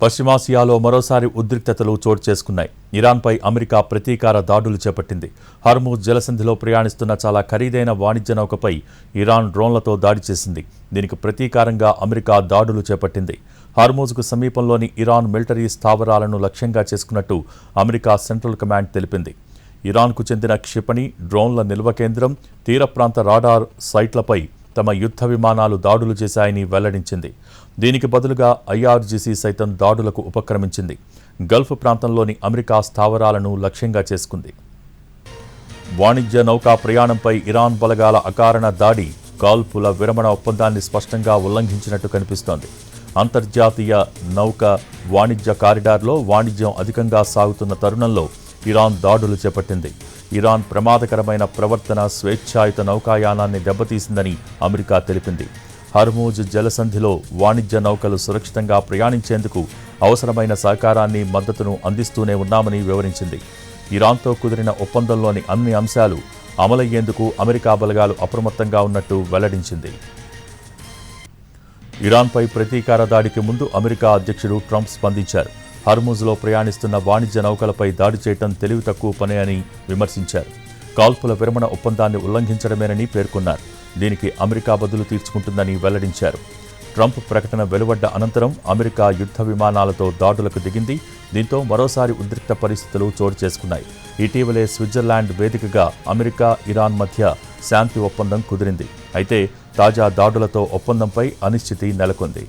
పశ్చిమాసియాలో మరోసారి ఉద్రిక్తతలు చోటు చేసుకున్నాయి. ఇరాన్పై అమెరికా ప్రతీకార దాడులు చేపట్టింది. హర్మూజ్ జలసంధిలో ప్రయాణిస్తున్న చాలా ఖరీదైన వాణిజ్య నౌకపై ఇరాన్ డ్రోన్లతో దాడి చేసింది. దీనికి ప్రతీకారంగా అమెరికా దాడులు చేపట్టింది. హర్మూజ్కు సమీపంలోని ఇరాన్ మిలిటరీ స్థావరాలను లక్ష్యంగా చేసుకున్నట్టు అమెరికా సెంట్రల్ కమాండ్ తెలిపింది. ఇరాన్కు చెందిన క్షిపణి, డ్రోన్ల నిల్వ కేంద్రం, తీర ప్రాంత రాడార్ సైట్లపై తమ యుద్ధ విమానాలు దాడులు చేశాయని వెల్లడించింది. దీనికి బదులుగా ఐఆర్జీసీ సైతం దాడులకు ఉపక్రమించింది. గల్ఫ్ ప్రాంతంలోని అమెరికా స్థావరాలను లక్ష్యంగా చేసుకుంది. వాణిజ్య నౌకా ప్రయాణంపై ఇరాన్ బలగాల అకారణ దాడి కాల్పుల విరమణ ఒప్పందాన్ని స్పష్టంగా ఉల్లంఘించినట్టు కనిపిస్తోంది. అంతర్జాతీయ నౌక వాణిజ్య కారిడార్లో వాణిజ్యం అధికంగా సాగుతున్న తరుణంలో ఇరాన్ దాడులు చేపట్టింది. ఇరాన్ ప్రమాదకరమైన ప్రవర్తన స్వేచ్ఛాయుత నౌకాయానాన్ని దెబ్బతీసిందని అమెరికా తెలిపింది. హర్మూజ్ జలసంధిలో వాణిజ్య నౌకలు సురక్షితంగా ప్రయాణించేందుకు అవసరమైన సహకారాన్ని, మద్దతును అందిస్తూనే ఉన్నామని వివరించింది. ఇరాన్తో కుదిరిన ఒప్పందంలోని అన్ని అంశాలు అమలయ్యేందుకు అమెరికా బలగాలు అప్రమత్తంగా ఉన్నట్టు వెల్లడించింది. ఇరాన్పై ప్రతీకార దాడికి ముందు అమెరికా అధ్యక్షుడు ట్రంప్ స్పందించారు. హర్మూజ్లో ప్రయాణిస్తున్న వాణిజ్య నౌకలపై దాడి చేయటం తెలివి తక్కువ పనే అని విమర్శించారు. కాల్పుల విరమణ ఒప్పందాన్ని ఉల్లంఘించడమేనని పేర్కొన్నారు. దీనికి అమెరికా బదులు తీర్చుకుంటుందని వెల్లడించారు. ట్రంప్ ప్రకటన వెలువడ్డ అనంతరం అమెరికా యుద్ధ విమానాలతో దాడులకు దిగింది. దీంతో మరోసారి ఉద్రిక్త పరిస్థితులు చోటు చేసుకున్నాయి. ఇటీవలే స్విట్జర్లాండ్ వేదికగా అమెరికా, ఇరాన్ మధ్య శాంతి ఒప్పందం కుదిరింది. అయితే తాజా దాడులతో ఒప్పందంపై అనిశ్చితి నెలకొంది.